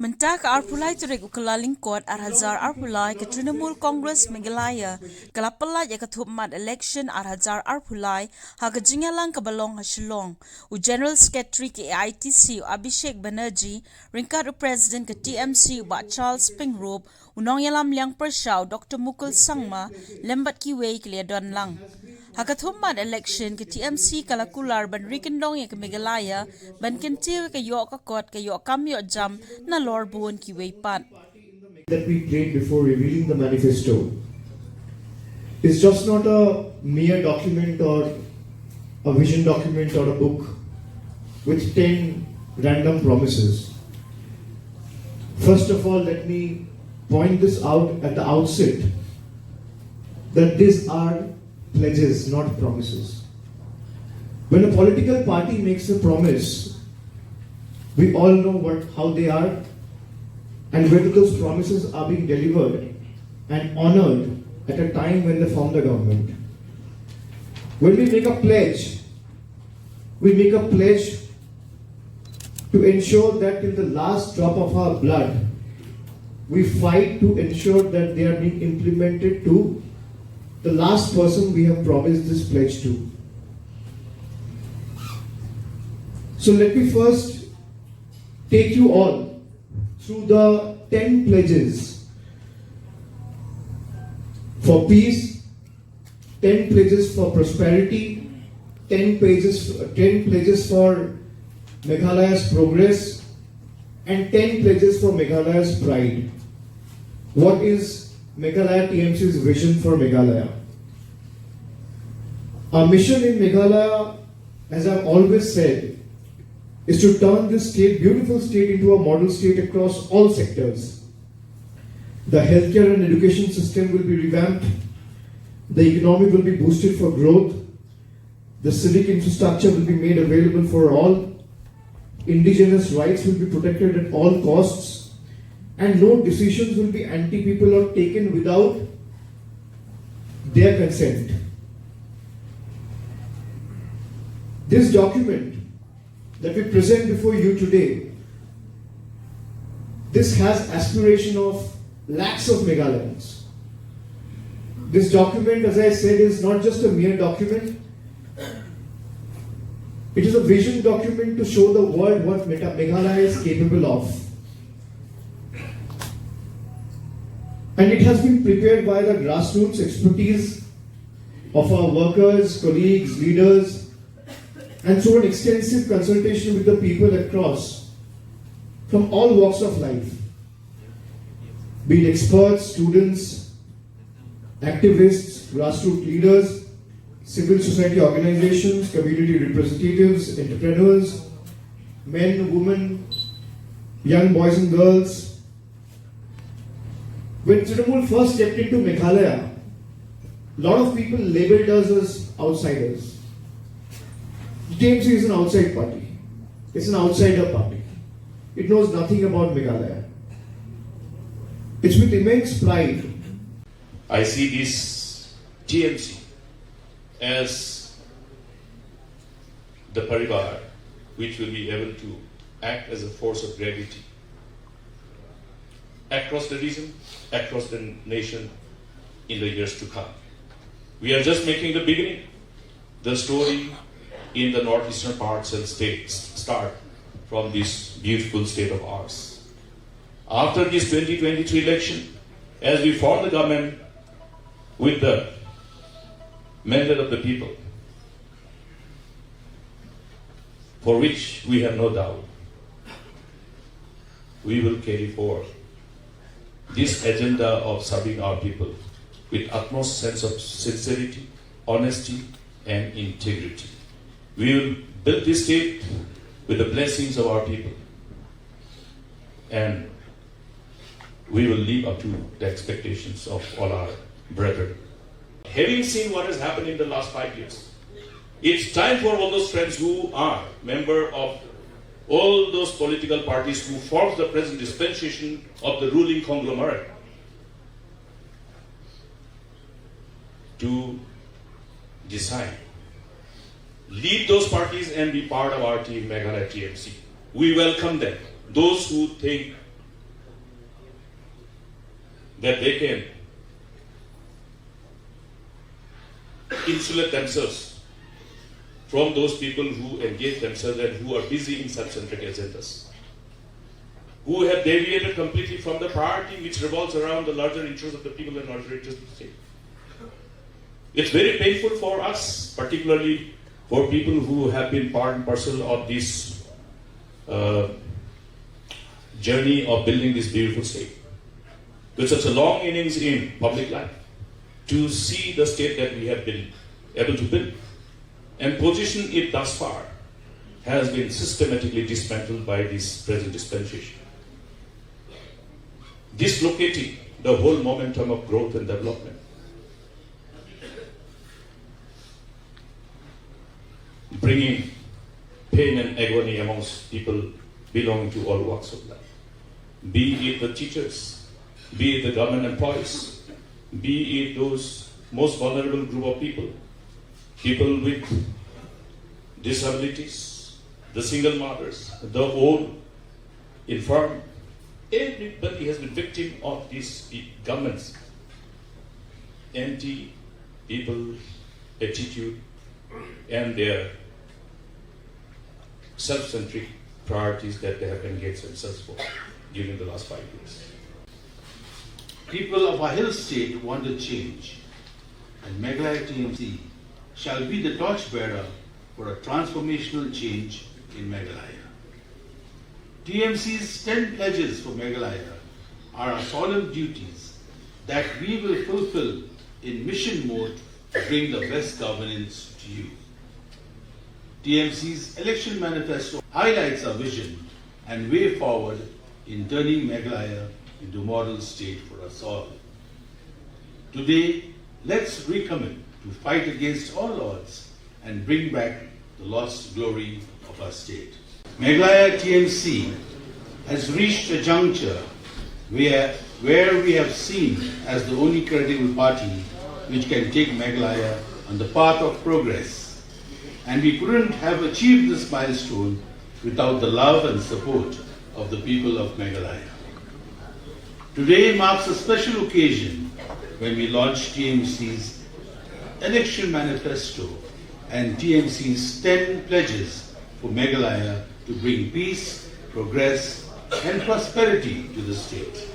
Mentak Arpulai turek ukalaling kot Arhazar Arpulai ke Trinamool Congress Meghalaya kalapalaj ya Thup mat election Arhazar Arpulai ha ke jingalang kabalong ha Shillong u General Secretary ke AITC Abhishek Banerjee ringkat u President ke TMC ba Charles Pingrove unong yalam liang pershaw Dr. Mukul Sangma lembat kiwei ke liadon lang. Hakathum mat election ke TMC kalakular ban rikendong ya ke Meghalaya ban kentil ke yok ka kot ke yok kam yok jam na lor buon ki wei pat. That we played before revealing the manifesto is just not a mere document or a vision document or a book with 10 random promises. First of all, let me point this out at the outset that these are pledges, not promises. When a political party makes a promise, we all know how they are and whether those promises are being delivered and honored at a time when they form the government. When we make a pledge to ensure that till the last drop of our blood, we fight to ensure that they are being implemented to the last person we have promised this pledge to. So let me first take you all through the 10 pledges for peace, 10 pledges for prosperity, 10 pledges for Meghalaya's progress, and 10 pledges for Meghalaya's pride. What is Meghalaya TMC's vision for Meghalaya? Our mission in Meghalaya, as I've always said, is to turn this state, beautiful state, into a model state across all sectors. The healthcare and education system will be revamped. The economy will be boosted for growth. The civic infrastructure will be made available for all. Indigenous rights will be protected at all costs. And no decisions will be anti-people or taken without their consent. This document that we present before you today, this has aspiration of lakhs of Meghalayans. This document, as I said, is not just a mere document. It is a vision document to show the world what Meghalaya is capable of. And it has been prepared by the grassroots expertise of our workers, colleagues, leaders, and through an extensive consultation with the people across from all walks of life, be it experts, students, activists, grassroots leaders, civil society organizations, community representatives, entrepreneurs, men, women, young boys and girls. When Trinamool first stepped into Meghalaya, a lot of people labeled us as outsiders. The TMC is an outside party. It's an outsider party. It knows nothing about Meghalaya. It's with immense pride. I see this TMC as the parivar which will be able to act as a force of gravity across the region, across the nation in the years to come. We are just making the beginning. The story in the northeastern parts and states start from this beautiful state of ours. After this 2023 election, as we form the government with the mandate of the people, for which we have no doubt, we will carry forward this agenda of serving our people with utmost sense of sincerity, honesty, and integrity. We will build this state with the blessings of our people, and we will live up to the expectations of all our brethren. Having seen what has happened in the last 5 years, it's time for all those friends who are members of all those political parties who form the present dispensation of the ruling conglomerate to decide. Lead those parties and be part of our team, Meghalaya TMC. We welcome them. Those who think that they can insulate themselves from those people who engage themselves and who are busy in self-centric agendas, who have deviated completely from the priority which revolves around the larger interests of the people and larger interests of the state. It's very painful for us, particularly for people who have been part and parcel of this journey of building this beautiful state, with such a long innings in public life, to see the state that we have been able to build and position it thus far has been systematically dismantled by this present dispensation, dislocating the whole momentum of growth and development, bringing pain and agony amongst people belonging to all walks of life, be it the teachers, be it the government employees, be it those most vulnerable group of people, people with disabilities, the single mothers, the old, infirm. Everybody has been victim of these governments' anti-people attitude and their self-centric priorities that they have engaged themselves for during the last 5 years. People of our hill state want a change, and Meghalaya TMC shall be the torchbearer for a transformational change in Meghalaya. TMC's 10 pledges for Meghalaya are our solemn duties that we will fulfill in mission mode to bring the best governance to you. TMC's election manifesto highlights our vision and way forward in turning Meghalaya into a model state for us all. Today, let's recommit to fight against all odds and bring back the lost glory of our state. Meghalaya TMC has reached a juncture where we have seen as the only credible party which can take Meghalaya on the path of progress. And we couldn't have achieved this milestone without the love and support of the people of Meghalaya. Today marks a special occasion when we launch TMC's election manifesto and TMC's 10 pledges for Meghalaya to bring peace, progress, and prosperity to the state.